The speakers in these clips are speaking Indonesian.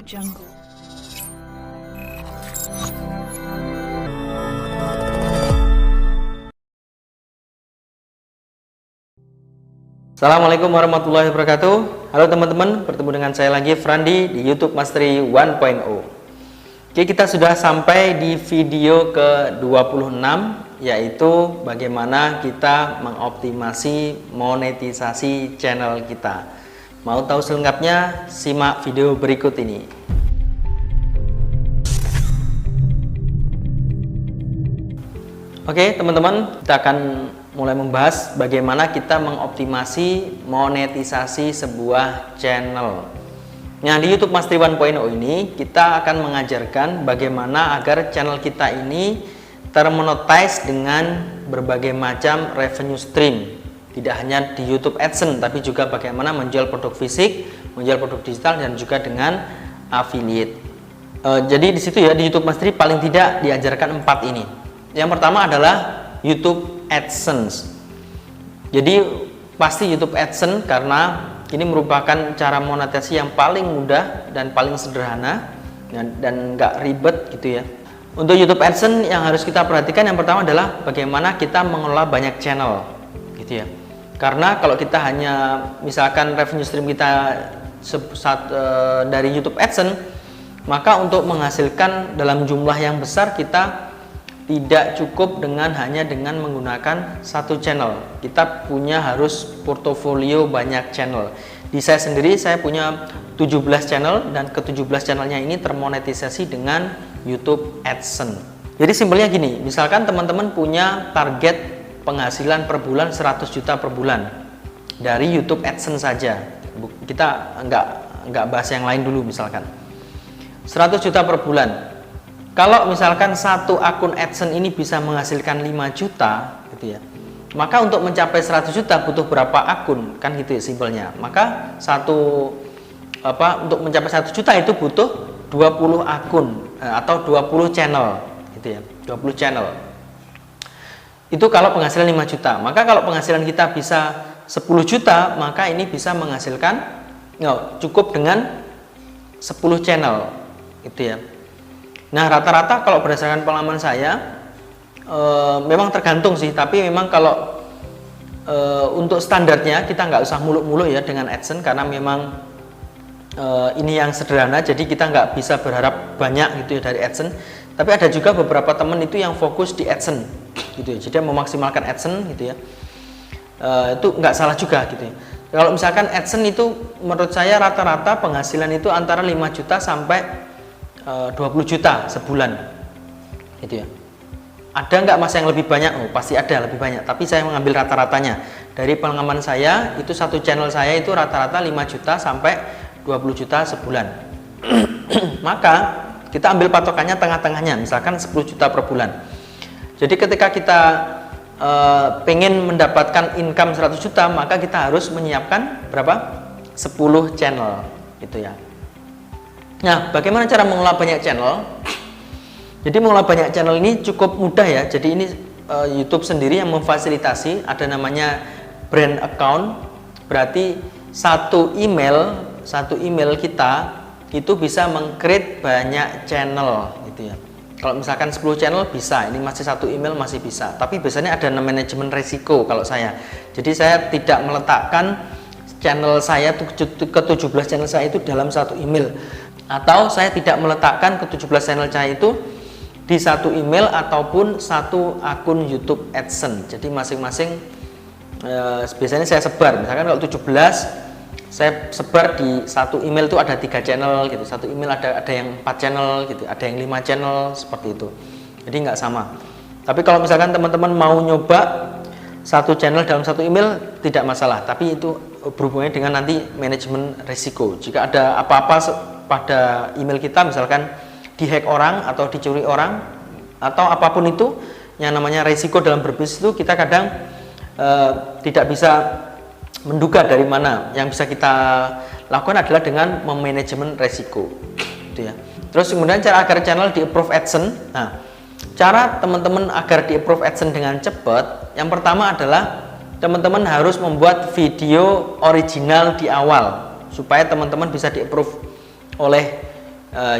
Jungle. Assalamualaikum warahmatullahi wabarakatuh. Halo teman-teman, bertemu dengan saya lagi Frandi di YouTube Mastery 1.0. Oke, kita sudah sampai di video ke-26, yaitu bagaimana kita mengoptimasi monetisasi channel kita. Mau tahu selengkapnya? Simak video berikut ini. Oke teman-teman, kita akan mulai membahas bagaimana kita mengoptimasi monetisasi sebuah channel. Nah, di YouTube Mastery 1.0 ini kita akan mengajarkan bagaimana agar channel kita ini termonetize dengan berbagai macam revenue stream. Tidak hanya di YouTube AdSense, tapi juga bagaimana menjual produk fisik, menjual produk digital, dan juga dengan affiliate. Jadi di situ ya, di YouTube Mastery paling tidak diajarkan 4 ini. Yang pertama adalah YouTube AdSense. Jadi pasti YouTube AdSense karena ini merupakan cara monetisasi yang paling mudah dan paling sederhana dan nggak ribet gitu ya. Untuk YouTube AdSense yang harus kita perhatikan yang pertama adalah bagaimana kita mengelola banyak channel gitu ya. Karena kalau kita hanya misalkan revenue stream kita dari YouTube AdSense, maka untuk menghasilkan dalam jumlah yang besar kita tidak cukup hanya dengan menggunakan satu channel. Kita harus portofolio banyak channel. Di saya sendiri saya punya 17 channel dan ke-17 channelnya ini termonetisasi dengan YouTube AdSense. Jadi simpelnya gini, misalkan teman-teman punya target penghasilan per bulan 100 juta per bulan dari YouTube AdSense saja. Kita nggak bahas yang lain dulu, misalkan 100 juta per bulan. Kalau misalkan satu akun AdSense ini bisa menghasilkan 5 juta gitu ya, maka untuk mencapai 100 juta butuh berapa akun, kan gitu ya simpelnya. Maka untuk mencapai 1 juta itu butuh 20 akun atau 20 channel gitu ya, 20 channel. Itu kalau penghasilan 5 juta. Maka kalau penghasilan kita bisa 10 juta, maka ini bisa menghasilkan cukup dengan 10 channel gitu ya. Nah, rata-rata kalau berdasarkan pengalaman saya memang tergantung sih, tapi memang kalau untuk standarnya kita nggak usah muluk-muluk ya dengan AdSense, karena memang ini yang sederhana, jadi kita nggak bisa berharap banyak gitu ya dari AdSense. Tapi ada juga beberapa teman itu yang fokus di AdSense gitu ya, jadi memaksimalkan AdSense gitu ya. Itu nggak salah juga gitu ya. Kalau misalkan AdSense itu menurut saya rata-rata penghasilan itu antara 5 juta sampai 20 juta sebulan gitu ya. Ada nggak mas yang lebih banyak? Oh, pasti ada lebih banyak, tapi saya mengambil rata-ratanya. Dari pengalaman saya itu satu channel saya itu rata-rata 5 juta sampai 20 juta sebulan. Maka kita ambil patokannya tengah-tengahnya, misalkan 10 juta per bulan. Jadi ketika kita pengen mendapatkan income 100 juta, maka kita harus menyiapkan berapa? 10 channel gitu ya. Nah, bagaimana cara mengelola banyak channel? Jadi mengelola banyak channel ini cukup mudah ya. Jadi ini YouTube sendiri yang memfasilitasi, ada namanya brand account. Berarti satu email kita itu bisa meng-create banyak channel gitu ya. Kalau misalkan 10 channel bisa, ini masih satu email masih bisa. Tapi biasanya ada manajemen resiko kalau saya. Jadi saya tidak meletakkan channel saya ke-17 channel saya itu dalam satu email. Atau saya tidak meletakkan ke-17 channel saya itu di satu email ataupun satu akun YouTube AdSense. Jadi masing-masing biasanya saya sebar. Misalkan kalau 17 saya sebar di satu email itu ada 3 channel gitu. Satu email ada yang 4 channel gitu, ada yang 5 channel seperti itu. Jadi nggak sama. Tapi kalau misalkan teman-teman mau nyoba satu channel dalam satu email tidak masalah, tapi itu berhubungannya dengan nanti manajemen risiko. Jika ada apa-apa pada email kita, misalkan dihack orang atau dicuri orang atau apapun itu, yang namanya risiko dalam berbisnis itu kita kadang tidak bisa menduga dari mana. Yang bisa kita lakukan adalah dengan memanajemen risiko gitu ya. Terus kemudian cara agar channel di approve AdSense. Nah, cara teman-teman agar di approve AdSense dengan cepat, yang pertama adalah teman-teman harus membuat video original di awal supaya teman-teman bisa di approve oleh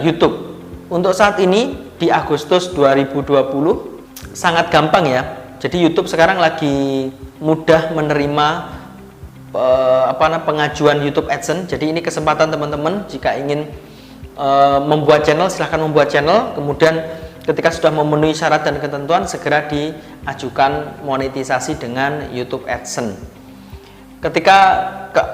YouTube. Untuk saat ini di Agustus 2020 sangat gampang ya. Jadi YouTube sekarang lagi mudah menerima pengajuan YouTube AdSense. Jadi ini kesempatan teman-teman jika ingin membuat channel, silahkan membuat channel. Kemudian ketika sudah memenuhi syarat dan ketentuan, segera diajukan monetisasi dengan YouTube AdSense. Ketika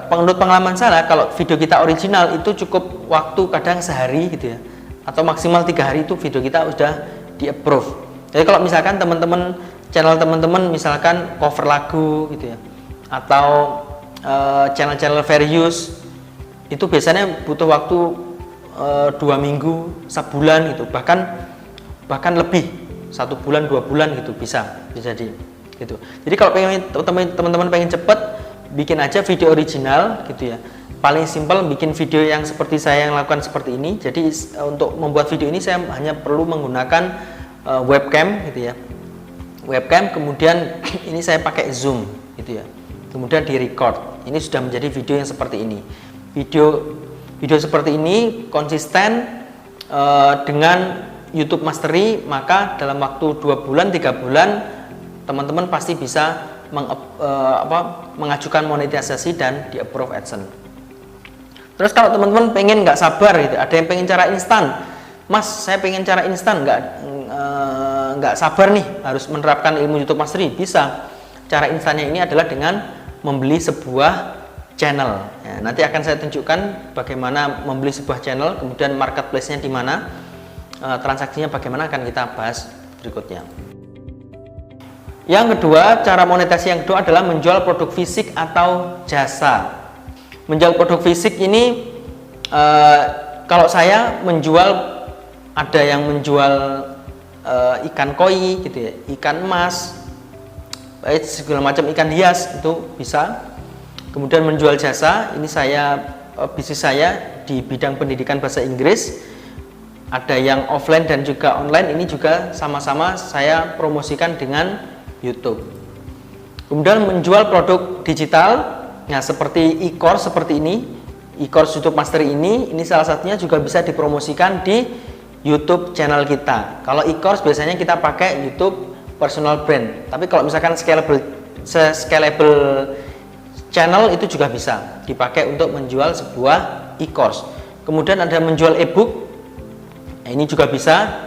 menurut pengalaman saya, kalau video kita original itu cukup waktu kadang sehari gitu ya, atau maksimal 3 hari itu video kita sudah di approve. Jadi kalau misalkan teman-teman channel teman-teman misalkan cover lagu gitu ya, atau channel-channel various, itu biasanya butuh waktu 2 minggu, sebulan gitu, bahkan lebih 1 bulan 2 bulan gitu bisa jadi gitu. Jadi kalau teman-teman pengen cepet, bikin aja video original gitu ya. Paling simpel bikin video yang seperti saya yang lakukan seperti ini. Jadi untuk membuat video ini saya hanya perlu menggunakan webcam gitu ya. Webcam, kemudian ini saya pakai zoom gitu ya. Kemudian di record. Ini sudah menjadi video yang seperti ini. Video seperti ini konsisten dengan YouTube Mastery, maka dalam waktu 2 bulan 3 bulan teman-teman pasti bisa mengajukan monetisasi dan di approve AdSense. Terus kalau teman-teman pengen nggak sabar gitu, ada yang pengen cara instan, Mas saya pengen cara instan, nggak sabar nih harus menerapkan ilmu YouTube Mastery, bisa. Cara instannya ini adalah dengan membeli sebuah channel ya, nanti akan saya tunjukkan bagaimana membeli sebuah channel, kemudian marketplace-nya di mana, transaksinya bagaimana akan kita bahas berikutnya. Yang kedua, cara monetasi yang kedua adalah menjual produk fisik atau jasa. Menjual produk fisik ini kalau saya menjual, ada yang menjual ikan koi gitu ya, ikan emas, segala macam ikan hias itu bisa. Kemudian menjual jasa, ini bisnis saya di bidang pendidikan bahasa Inggris, ada yang offline dan juga online, ini juga sama-sama saya promosikan dengan YouTube. Kemudian menjual produk digital, nah seperti e-course seperti ini, e-course YouTube Mastery ini salah satunya juga bisa dipromosikan di YouTube channel kita. Kalau e-course biasanya kita pakai YouTube personal brand, tapi kalau misalkan scalable channel itu juga bisa dipakai untuk menjual sebuah e-course. Kemudian ada menjual e-book, nah, ini juga bisa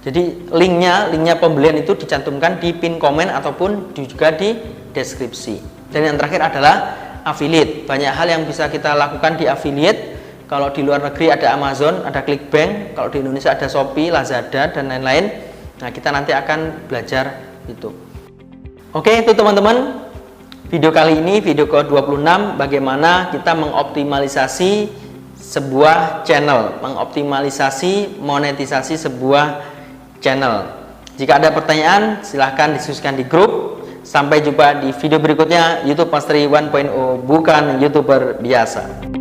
jadi linknya pembelian itu dicantumkan di pin komen ataupun juga di deskripsi. Dan yang terakhir adalah affiliate. Banyak hal yang bisa kita lakukan di affiliate. Kalau di luar negeri ada Amazon, ada Clickbank, kalau di Indonesia ada Shopee, Lazada dan lain-lain. Nah, kita nanti akan belajar itu. Oke, itu teman-teman. Video kali ini, video ke-26, bagaimana kita mengoptimalisasi sebuah channel, mengoptimalisasi monetisasi sebuah channel. Jika ada pertanyaan, silahkan diskusikan di grup. Sampai jumpa di video berikutnya. YouTube Mastery 1.0, bukan YouTuber biasa.